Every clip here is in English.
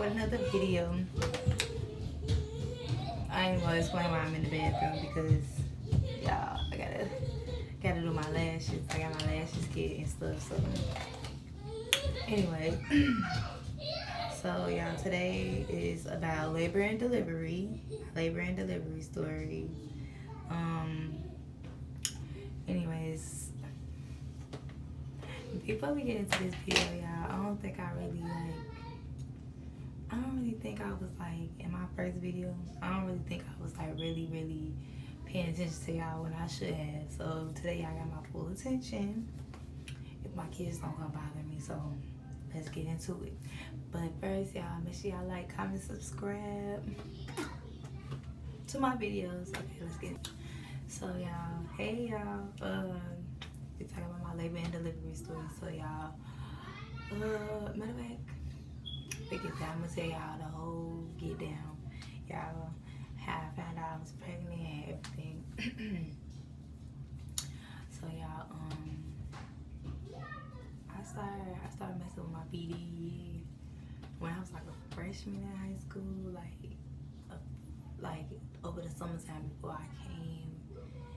with another video. I ain't gonna explain why I'm in the bathroom because y'all, I gotta do my lashes. I got my lashes kit and stuff. So anyway, so y'all, today is about labor and delivery story. Um. Anyways, before we get into this video, y'all, I don't really think I was like in my first video. I don't really think I was like really paying attention to y'all when I should have. So today y'all got my full attention. If my kids don't come bother me, so let's get into it. But first, y'all, make sure y'all like, comment, subscribe to my videos. Okay, let's get it. So y'all, hey y'all, we talking about my labor and delivery story. So y'all, matter of fact, forget that. I'm gonna tell y'all the whole get down. Y'all, how I found out I was pregnant and everything. So y'all, I started messing with my BD when I was like a freshman in high school, like over the summertime before I came.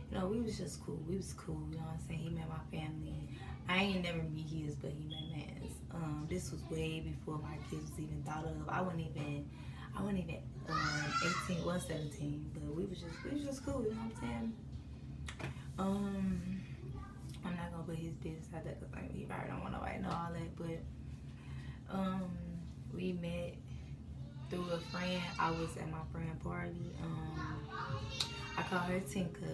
You know, we was just cool. We was cool, you know what I'm saying? He met my family. I ain't never meet his, but he met man's. This was way before my kids was even thought of. I wasn't even 18, was 17, but we was just cool, you know what I'm saying? I'm not gonna put his business out there because like, he probably don't want nobody to know all that, but we met through a friend. I was at my friend party. I call her Tinka.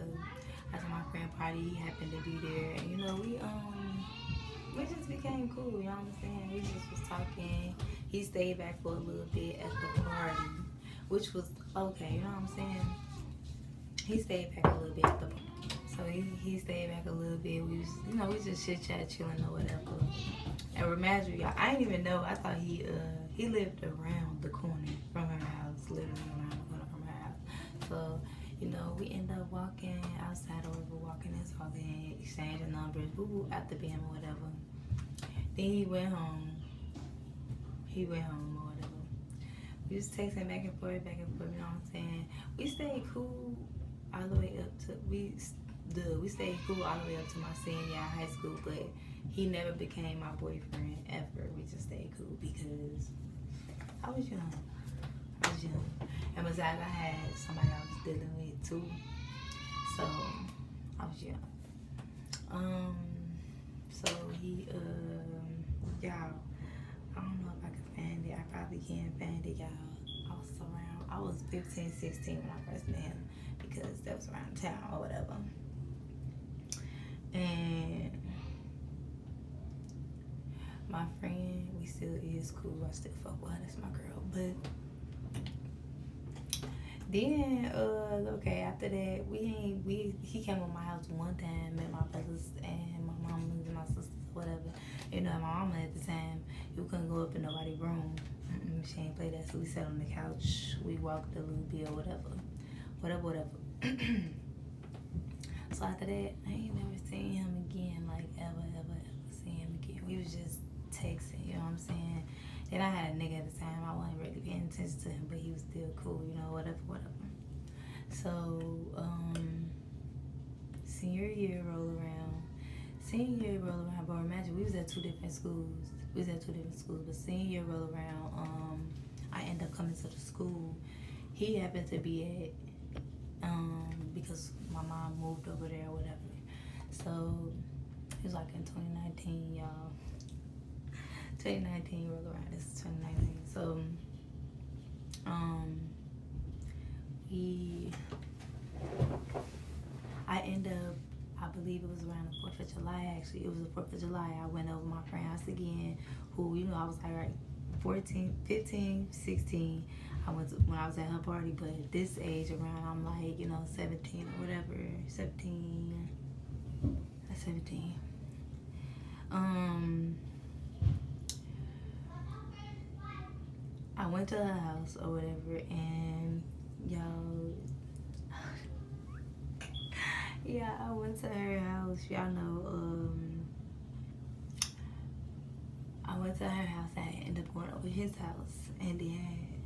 I was at my friend party. He happened to be there, and you know we just became cool. You know what I'm saying? We just was talking. He stayed back for a little bit at the party, which was okay. You know what I'm saying? He stayed back a little bit at the party. So he stayed back a little bit. We was, you know, we just chit chat, chilling or whatever. And remind you, y'all, I didn't even know. I thought he lived around the corner from her house, literally around the corner from her house. So, you know, we ended up walking outside or whatever, walking and talking, exchanging numbers, at the BM or whatever. Then he went home. Or whatever. We was texting back and forth, you know what I'm saying? We stayed cool all the way up to we stayed cool all the way up to my senior year of high school, but he never became my boyfriend ever. We just stayed cool because I was young. And besides, I had somebody I was dealing with too. So I was young. So he y'all, I don't know if I can find it. I probably can't find it, y'all. I was 15, 16 when I first met him because that was around town or whatever. And my friend, we still is cool. I still fuck with her. That's my girl. But then, okay, after that, he came to my house one time, met my brothers and my mama and my sisters, whatever. You know, my mama at the time, you couldn't go up in nobody's room. She ain't play that, so we sat on the couch. We walked a little bit or whatever. So after that, I ain't never seen him again, like ever seen him again. We was just texting, you know what I'm saying? Then I had a nigga at the time. I wasn't really paying attention to him, but he was still cool, you know, whatever. So, senior year roll around, but imagine we was at two different schools. But senior year roll around, I ended up coming to the school he happened to be at, because my mom moved over there or whatever. So it was like in 2019, y'all. 2019 roll around. This is 2019. So I ended up, I believe it was around the 4th of July, actually. It was the 4th of July. I went over my friend's house again, who, you know, I was like, right, 14, 15, 16. When I was at her party, but at this age around, I'm like, you know, 17 or whatever. 17. I went to her house or whatever, and y'all, yeah, I went to her house. Y'all know, I went went to her house. I ended up going over his house, and then,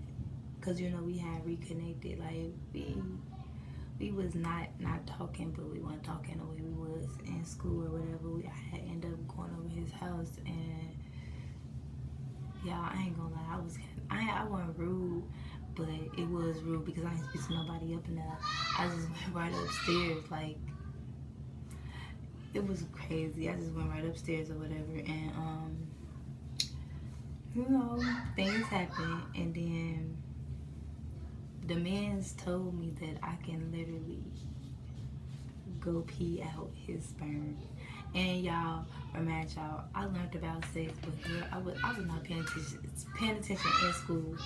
cause you know we had reconnected. Like we was not talking, but we weren't talking the way we was in school or whatever. I had ended up going over his house, and y'all, I ain't gonna lie, I wasn't rude, but it was rude because I didn't speak to nobody up in there. I just went right upstairs, like it was crazy. I just went right upstairs or whatever, and you know, things happened, and then the man's told me that I can literally go pee out his sperm. And y'all, remind y'all, I learned about sex, but girl, I was not paying attention in school,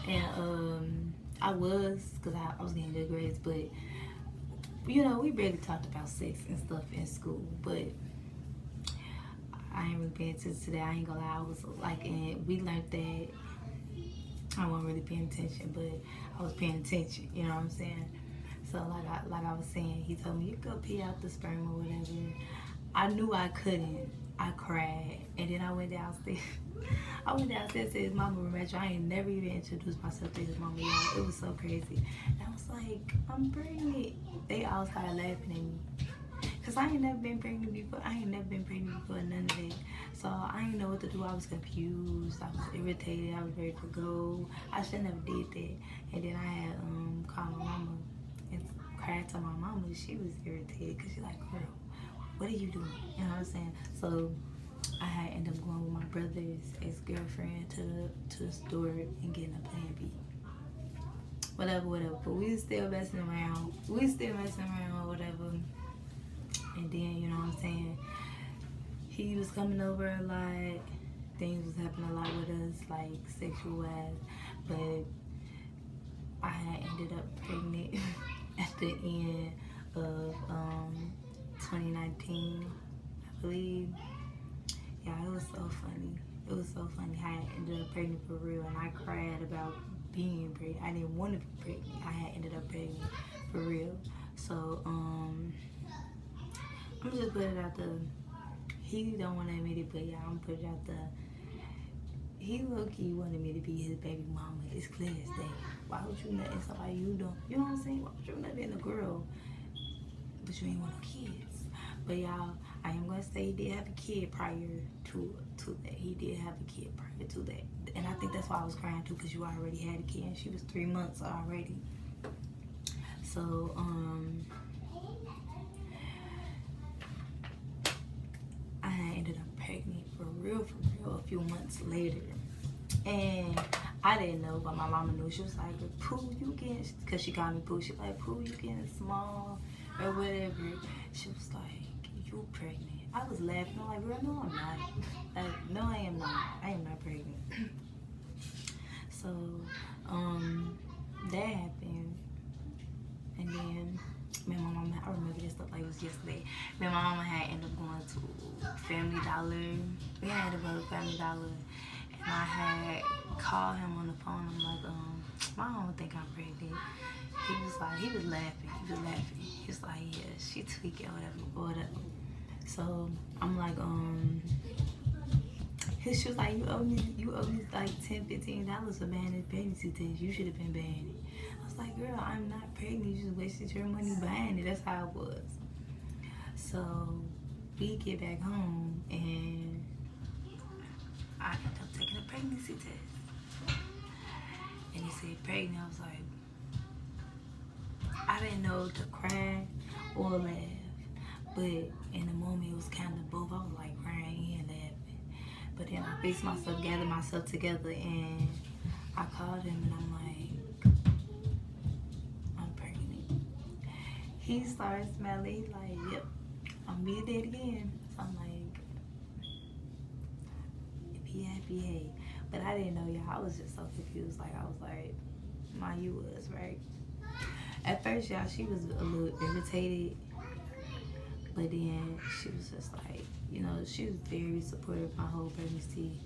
and I was, cause I was getting good grades, but you know, we barely talked about sex and stuff in school, but I ain't really paying attention to that. I ain't gonna lie, I was like, and we learned that I wasn't really paying attention, but I was paying attention, you know what I'm saying? So like I was saying, he told me, you go pee out the sperm or whatever. I knew I couldn't. I cried, and then I went downstairs. I went downstairs to his mama room. I ain't never even introduced myself to his mama, y'all. It was so crazy. And I was like, I'm pregnant. They all started laughing at me. Cause I ain't never been pregnant before. None of that. So I didn't know what to do. I was confused. I was irritated. I was ready to go. I should never did that. And then I had called my mama and cried to my mama. She was irritated because she's like, girl, what are you doing? You know what I'm saying? So I had ended up going with my brother's ex-girlfriend to the store and getting a Plan B. Whatever. But we was still messing around. Or whatever. And then, you know what I'm saying, he was coming over a lot. Things was happening a lot with us, like sexual-wise. But I had ended up pregnant at the end of 2019, I believe. Yeah, it was so funny. I had ended up pregnant for real, and I cried about being pregnant. I didn't want to be pregnant. I had ended up pregnant for real. So, I'm just put it out there. He don't want to admit it, but yeah, I'm put it out there. He low-key wanted me to be his baby mama. It's clear as day. Why would you nut in somebody you don't? You know what I'm saying? Why would you nut in a girl, but you ain't want no kids? But y'all, I am gonna say he did have a kid prior to that. He did have a kid prior to that, and I think that's why I was crying too, because you already had a kid, and she was 3 months already. So I ended up pregnant for real a few months later, and I didn't know, but my mama knew. She was like, Pooh, you getting, because she called me Pooh, she was like, Pooh, you getting small or whatever. She was like, you pregnant. I was laughing. I'm like, girl, no, I'm not. Like, no, I am not. I am not pregnant. So that happened, and then me and my mama, I remember this stuff like it was yesterday. Me and my mama had ended up going to Family Dollar. We had to go to Family Dollar, and I had called him on the phone. I'm like, my mama think I'm pregnant. He was laughing. He was like, yeah, she tweaking or whatever. So I'm like, she was like, you owe me like $10, $15 for buying this pregnancy test. You should have been buying it. I was like, girl, I'm not pregnant. You just wasted your money buying it. That's how it was. So we get back home, and I ended up taking a pregnancy test. And he said pregnant. I was like, I didn't know to cry or laugh. But in the moment, it was kind of both. I was like crying and laughing. But then I fixed myself, gathered myself together, and I called him, and I'm like, I'm pregnant. He started smiling. He's like, yep, I'm being dead again. So I'm like, if he happy, hey. But I didn't know, y'all. I was just so confused. Like, I was like, you was, right? At first, y'all, she was a little irritated. But then she was just like, you know, she was very supportive my whole pregnancy.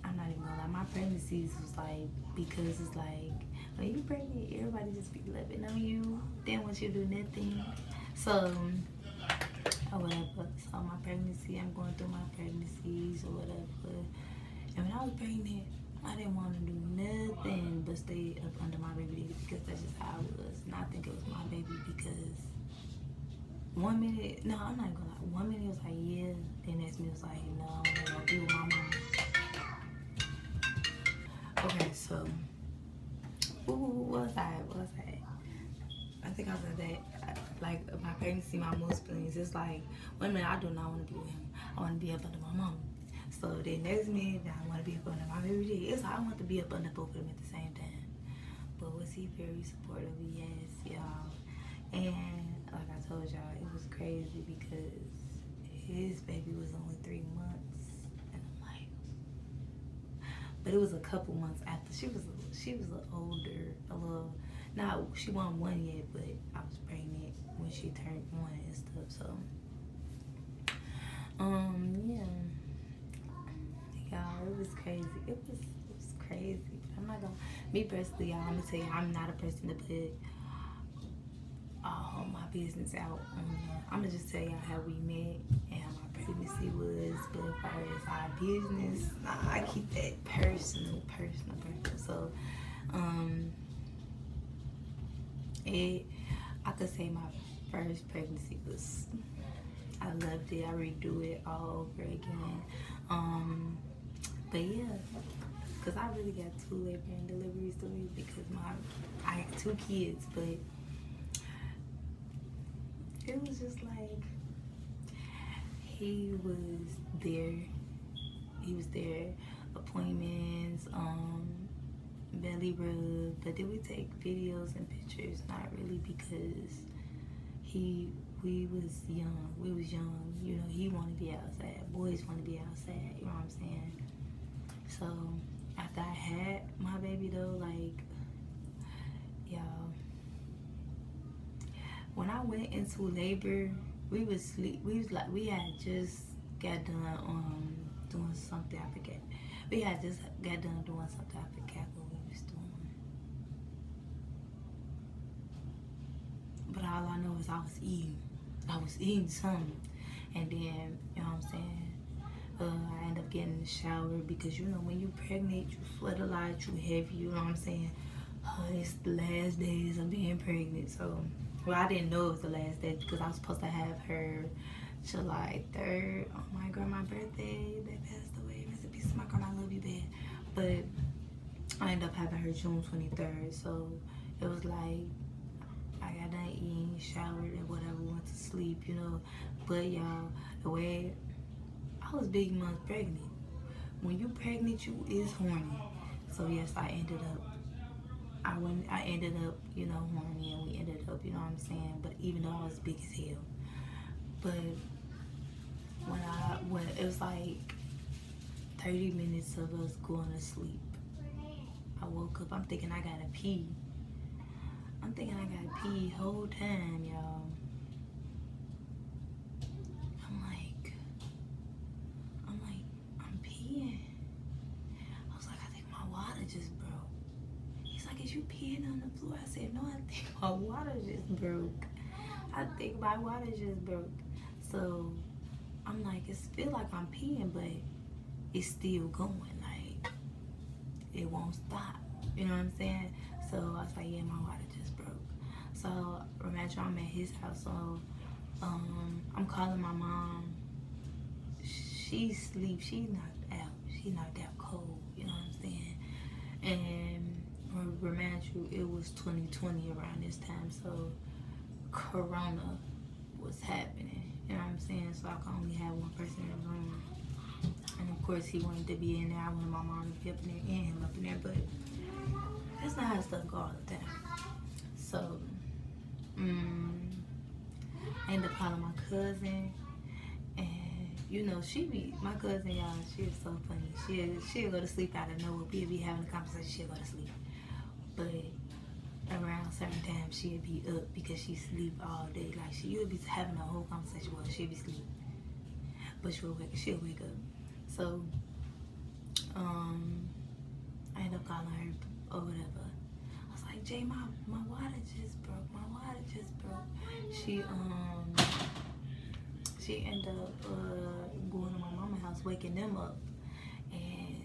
I'm not even gonna lie, my pregnancies was like, because it's like, when you pregnant, everybody just be loving on you. They don't want you to do nothing. So, or whatever. So my pregnancy, I'm going through my pregnancies or whatever. And when I was pregnant, I didn't want to do nothing but stay up under my baby because that's just how I was. And I think it was my baby because 1 minute, no, I'm not gonna lie. 1 minute it was like, yeah. Then next minute it was like, no, I'm gonna be with my mom. Okay, so, what was I? I think I said that, like, my pregnancy, my mood swings. It's like, 1 minute I do not want to be with him. I want to be up under my mom. So the next minute, I want to be up under my baby. It's like I want to be up under both of them at the same time. But was he very supportive? Yes, y'all. And like I told y'all, it was crazy because his baby was only 3 months, and I'm like, but it was a couple months after. She was older, a little. Not she wasn't 1 yet, but I was pregnant when she turned 1 and stuff. So, yeah, y'all, it was crazy. It was crazy. But I'm not gonna. Me personally, y'all, I'm gonna tell you, I'm not a person to put all my business out. I'm gonna just tell y'all how we met and how my pregnancy was. But as far as our business, I keep that personal. So, I could say my first pregnancy was, I loved it. I redo it all over again. But yeah, because I really got 2 labor and delivery stories because I had 2 kids, but it was just like he was there, appointments, belly rub, but then we take videos and pictures, not really because we was young, you know, he wanted to be outside, boys want to be outside, you know what I'm saying? So after I had my baby though, like, y'all, when I went into labor, we had just got done doing something, I forget. We had just got done doing something, I forget what we was doing. But all I know is I was eating something. And then, you know what I'm saying? I end up getting in the shower because, you know, when you pregnant, you sweat a lot, you heavy, you know what I'm saying? It's the last days of being pregnant. So, well, I didn't know it was the last day because I was supposed to have her July 3rd on my grandma's birthday. They passed away. Rest in peace, my grandma, I love you, bad. But I ended up having her June 23rd. So it was like I got done eating, showered, and whatever, went to sleep, you know. But y'all, the way I was big months pregnant. When you pregnant, you is horny. So yes, I ended up, you know, horny, and we ended up, you know what I'm saying? But even though I was big as hell. But when it was like 30 minutes of us going to sleep, I woke up, I'm thinking I gotta pee. Whole time, y'all. I'm peeing. I was like, I think my water just broke. He's like, is you peeing on the floor? I said, no, I think my water just broke. So I'm like, it feel like I'm peeing, but it's still going. Like, it won't stop. You know what I'm saying? So I was like, yeah, my water just broke. So imagine I'm at his house. So I'm calling my mom. She sleeps. She knocked out cold. You know what I'm saying? And remind you, it was 2020 around this time. So Corona was happening. You know what I'm saying? So I could only have one person in the room. And of course he wanted to be in there. I wanted my mom to be up in there and him up in there, but that's not how stuff go all the time. So I ended up calling my cousin, and you know, my cousin, y'all, she is so funny. She'll go to sleep out of nowhere. We'll be having a conversation, she'll go to sleep. But around certain times she'll be up because she sleep all day. Like you'll be having a whole conversation while she'll be sleeping. But she'll wake up. So I ended up calling her or whatever. I was like, Jay, my water just broke. She ended up going to my mama's house, waking them up. And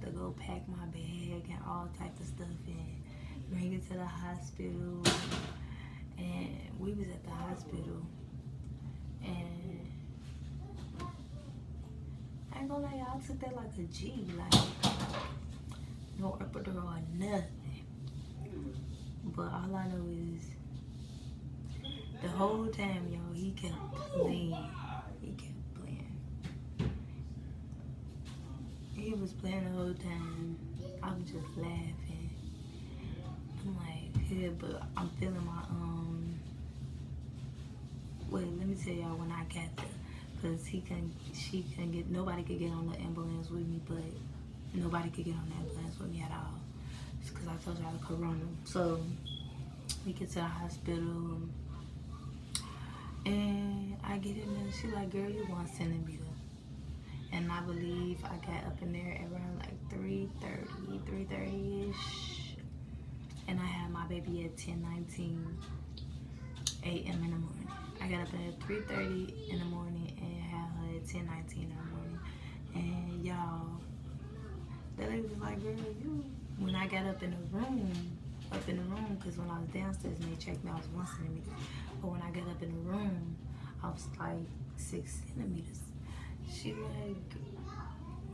to go pack my bag and all type of stuff and bring it to the hospital. And we was at the hospital, and I ain't gonna lie, y'all, I took that like a G, like no epidural or nothing. But all I know is the whole time, y'all, he kept playing. He kept playing. He was playing the whole time. I was just laughing. I'm like, yeah, but I'm feeling my wait, let me tell y'all when I got there, cause she couldn't get, nobody could get on the ambulance with me, but nobody could get on the ambulance with me at all. It's cause I told y'all the corona. So we get to the hospital, and I get in there. She like, girl, you 1 centimeter. And I believe I got up in there around like 3:30-ish. And I had my baby at 10:19 a.m. in the morning. I got up at 3:30 in the morning and had her at 10:19 in the morning. And y'all, that lady was like, girl, you. When I got up in the room, because when I was downstairs and they checked me, I was 1 centimeter. But when I got up in the room, I was like 6 centimeters. She like,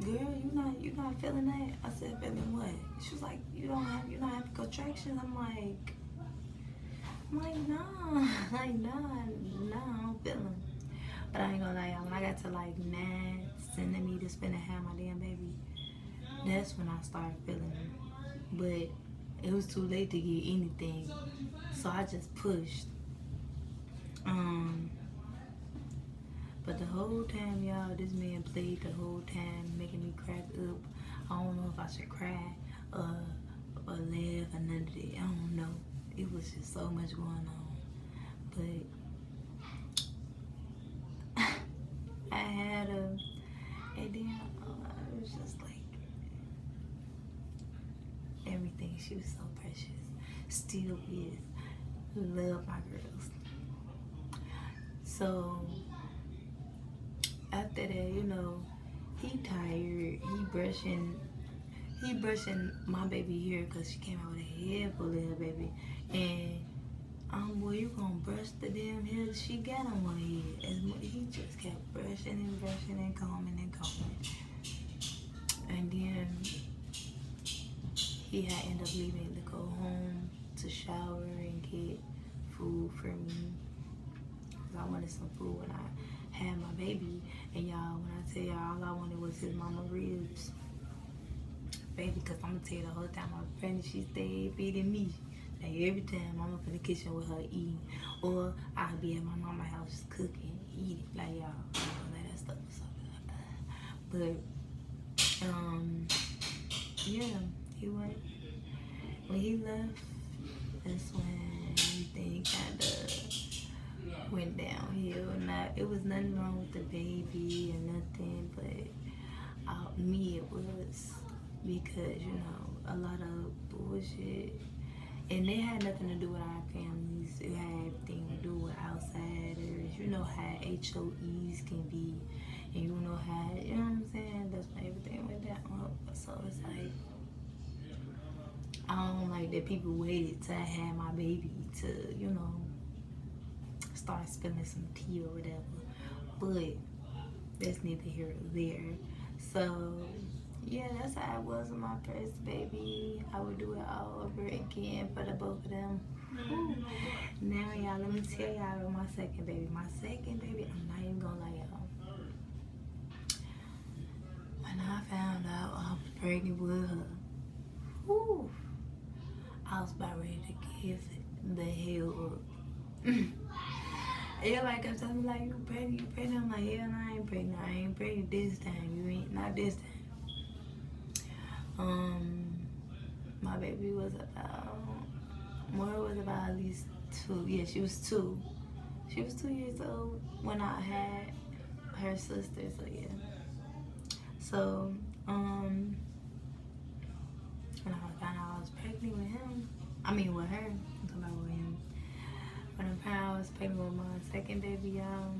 girl, you not feeling that? I said, feeling what? She was like, you not having contractions? I'm like, nah, I don't feel them. But I ain't gonna lie, y'all, when I got to like 9 centimeters finna have my damn baby, that's when I started feeling them. But it was too late to get anything, so I just pushed. But the whole time, y'all, this man played the whole time, making me crack up. I don't know if I should cry or laugh or none of that. I don't know. It was just so much going on. But I had a, and then it was just like everything. She was so precious. Still is. Love my girls. So after that, you know, he tired. He brushing my baby hair because she came out with a head full of her baby. And boy, you gonna brush the damn hair she got on her head. He just kept brushing and combing and combing. And then he had ended up leaving to go home to shower and get food for me. Cause I wanted some food when I had my baby. And y'all, when I tell y'all, all I wanted was his mama ribs. Baby, cause I'm gonna tell you the whole time I was pregnant, she stayed feeding me. Like every time I'm up in the kitchen with her eating, or I'll be at my mama's house just cooking, eating. Like y'all, like that stuff was so good. But yeah, he went. When he left, that's when everything kind of went downhill. It was nothing wrong with the baby or nothing, but me it was, because you know, a lot of bullshit, and it had nothing to do with our families. It had everything to do with outsiders. You know how HOEs can be, and you know how, you know what I'm saying, that's when everything went down. So it's like, I don't like that people waited till I had my baby to, you know, start spilling some tea or whatever. But that's neither here nor there. So yeah, that's how it was with my first baby. I would do it all over again for the both of them. Woo. Now y'all, let me tell y'all about my second baby. My second baby, I'm not even gonna lie, y'all. When I found out I was pregnant with her, woo, I was about ready to give the hell up. Everybody kept telling me, like, you pregnant? I'm like, hell no, I ain't pregnant. I ain't pregnant this time. You ain't, not this time. My baby was about, Mora was about at least 2. Yeah, she was 2. She was 2 years old when I had her sister, so yeah. So, when I found out I was pregnant with him, with her, I'm talking about with him. When I found out I was pregnant with my second baby, y'all,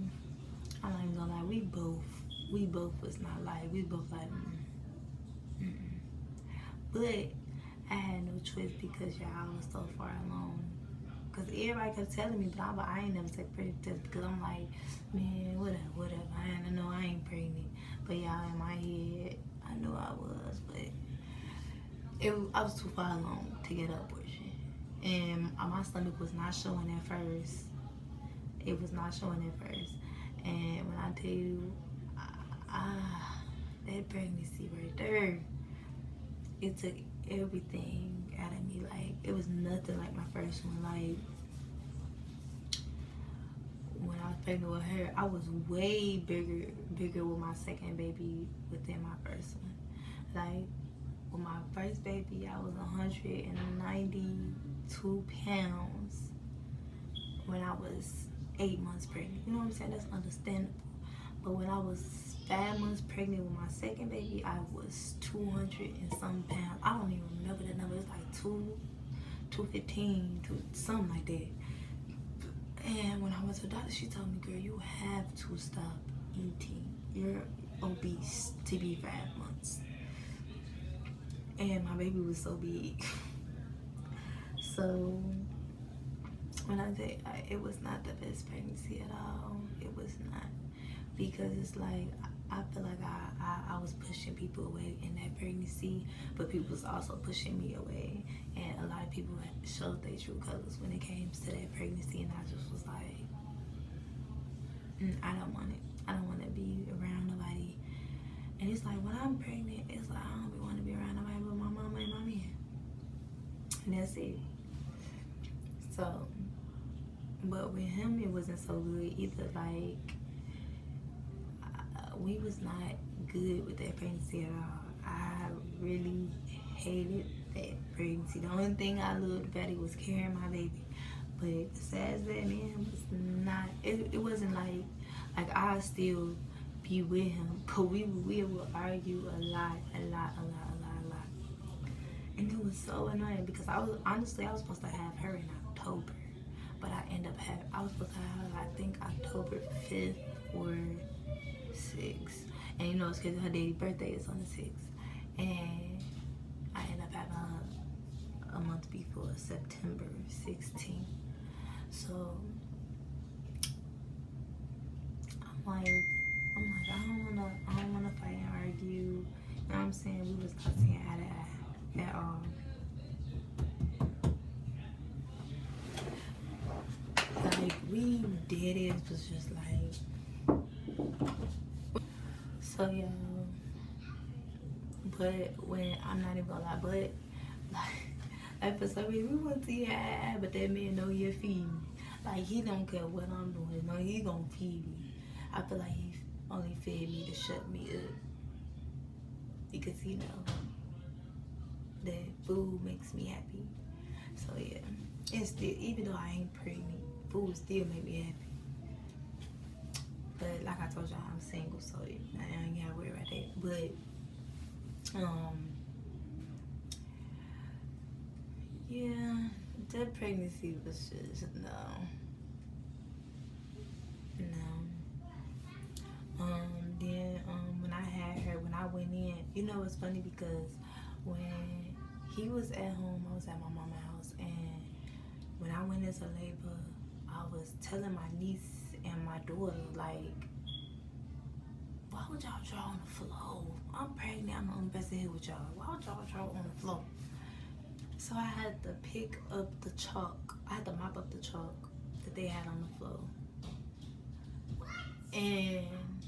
I'm not even gonna lie, we both was not like, we both like, But I had no choice because y'all I was so far along. Cause everybody kept telling me, but I ain't never take pregnancy test because I'm like, man, whatever. I know I ain't pregnant, but y'all in my head, I knew I was, but I was too far along to get an abortion, and my stomach was not showing at first. It was not showing at first, and when I tell you, that pregnancy right there, it took everything out of me. Like, it was nothing like my first one. Like, when I was pregnant with her, I was way bigger with my second baby within my first one. Like, with my first baby, I was 192 pounds when I was 8 months pregnant. You know what I'm saying? That's understandable. But when I was 5 months pregnant with my second baby, I was 200 and some pounds. I don't even remember the number. It's like 215, something like that. And when I went to the doctor, she told me, girl, you have to stop eating. You're obese to be 5 months. And my baby was so big. So when I say it was not the best pregnancy at all, it was not. Because it's like, I feel like I was pushing people away in that pregnancy, but people was also pushing me away. And a lot of people showed their true colors when it came to that pregnancy, and I just was like, I don't want it. I don't want to be around nobody. And it's like, when I'm pregnant, it's like, I don't want to be around nobody but my mama and my man. And that's it. So, but with him, it wasn't so good either. Like, we was not good with that pregnancy at all. I really hated that pregnancy. The only thing I loved about it was carrying my baby. But besides that, man, was not. It wasn't like I still be with him, but we would argue a lot. And it was so annoying because I was supposed to have her in October, but I was supposed to have her, I think, October 5th or 6th. And you know, it's because her daddy's birthday is on the 6th. And I ended up having her a month before, September 16th. So I'm like, I don't wanna fight and argue. You know what I'm saying? We was not seeing eye to eye at all. Like, we did it was just like, so y'all. But when, I'm not even gonna lie, but like for some reason we want to see eye, but that man know he'll feed me. Like, he don't care what I'm doing. No, he gonna feed me. I feel like he only fed me to shut me up because he know that food makes me happy. So yeah, and still, even though I ain't pregnant, food still make me happy. But like I told y'all, I'm single, so I ain't gotta worry about that. But yeah, that pregnancy was just no. Then when I had her, when I went in, you know, it's funny because when he was at home, I was at my mama's house, and when I went into labor, I was telling my niece and my daughter, like, why would y'all draw on the floor? I'm pregnant, I'm the only person here with y'all. Why would y'all draw on the floor? So I had to pick up the chalk. I had to mop up the chalk that they had on the floor. And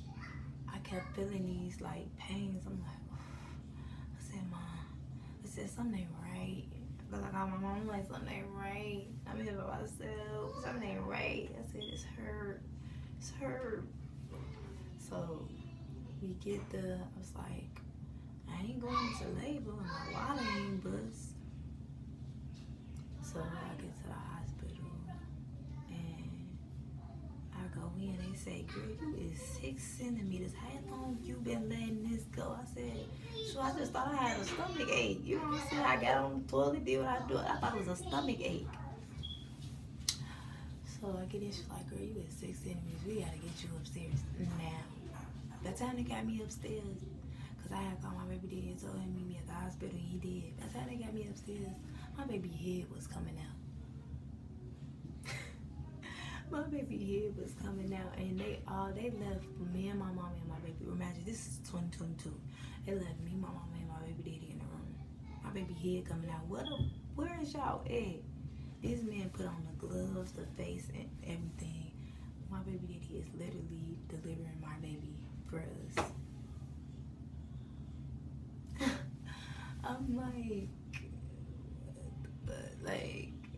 I kept feeling these like pains. I'm like, I said, Mom, I said, something ain't right. Because I got my mom, I'm like, something ain't right. I'm here by myself. Something ain't right. I said, it's hurt. It's hurt. So we get I was like, I ain't going into labor. My water ain't bust. So I get to the hospital and I go in. They say, girl, you is 6 centimeters. How long you been letting this go? I said, so I just thought I had a stomach ache. You know what I'm saying? I got on the toilet, did what I do. I thought it was a stomach ache. So I get in, she's like, girl, you is 6 centimeters. We gotta get you upstairs now. By the time they got me upstairs, because I had called my baby daddy and told him to meet me at the hospital. hospital, he did. By the time they got me upstairs, my baby head was coming out. My baby head was coming out, and they left me and my mom and my baby. Imagine, this is 2022. They left me, my mom, and my baby daddy in the room. My baby head coming out. Where is y'all at? This man put on the gloves, the face, and everything. My baby daddy is literally delivering my baby for us. I'm like,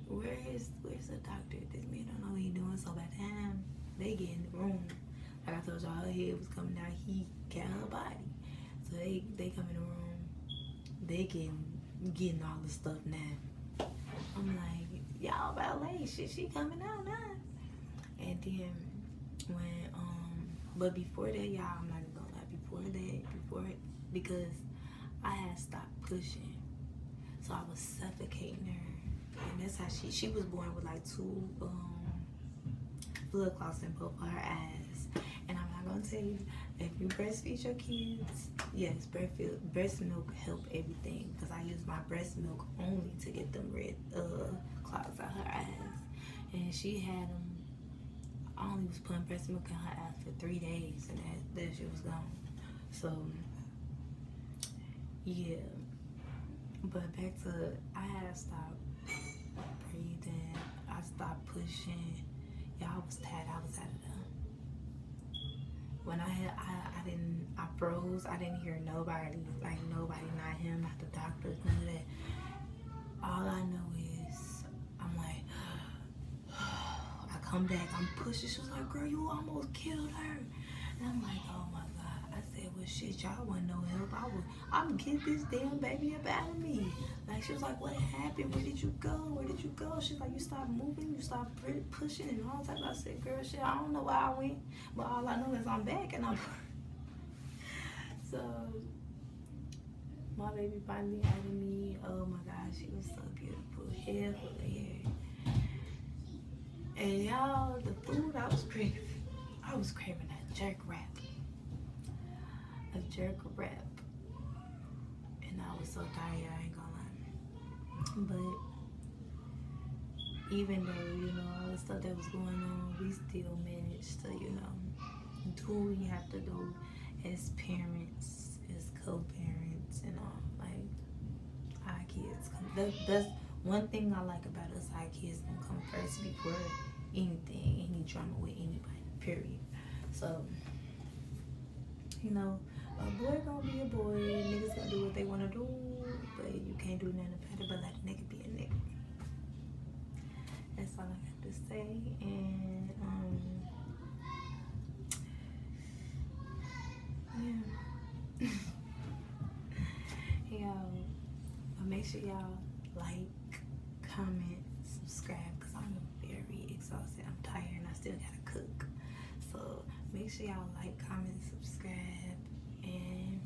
where's the doctor? This man don't know what he doing. So by the time they get in the room, like I told y'all, her head was coming out. He got her body. So they come in the room. They getting all the stuff now. I'm like, y'all about late. Shit, she coming out now. And then when but before that, y'all, I'm not even gonna lie. Because I had stopped pushing, so I was suffocating her. And that's how she was born with like 2 blood clots in both of her eyes. And I'm not gonna tell you, if you breastfeed your kids, yes, breast milk help everything, because I use my breast milk only to get them red clots out her eyes. And she had them. I only was putting breast milk in her eyes for 3 days, and that shit was gone. So yeah, but back to, I had stopped breathing, I stopped pushing. Yeah, I was tired, I was out of there. When I froze, I didn't hear nobody, like nobody, not him, not the doctors, none of that. All I know is, I'm like, I come back, I'm pushing, she was like, girl, you almost killed her. And I'm like, oh my God. I said, well shit, y'all want no help. I'm get this damn baby up out of me. Like, she was like, what happened? Where did you go? She's like, you stopped moving, you stopped pushing and all that. I said, girl, shit, I don't know where I went, but all I know is I'm back and I'm so my baby finally out of me. Oh my God, she was so beautiful. Hair full of hair. And y'all, the food I was craving a jerk wrap. And I was so tired, I ain't gonna lie. But even though, you know, all the stuff that was going on, we still managed to, you know, do what we have to do as parents, as co-parents, and all. Like, our kids that's one thing I like about us. Our kids gonna come first before anything, any drama with anybody, period. So, you know, a boy gonna be a boy, niggas gonna do what they wanna do, but you can't do nothing about it but let a nigga be a nigga. That's all I got to say. And yeah. Y'all, make sure y'all like, comment, subscribe, because I'm very exhausted. I'm tired and I still gotta cook. So make sure y'all like, comment, subscribe, and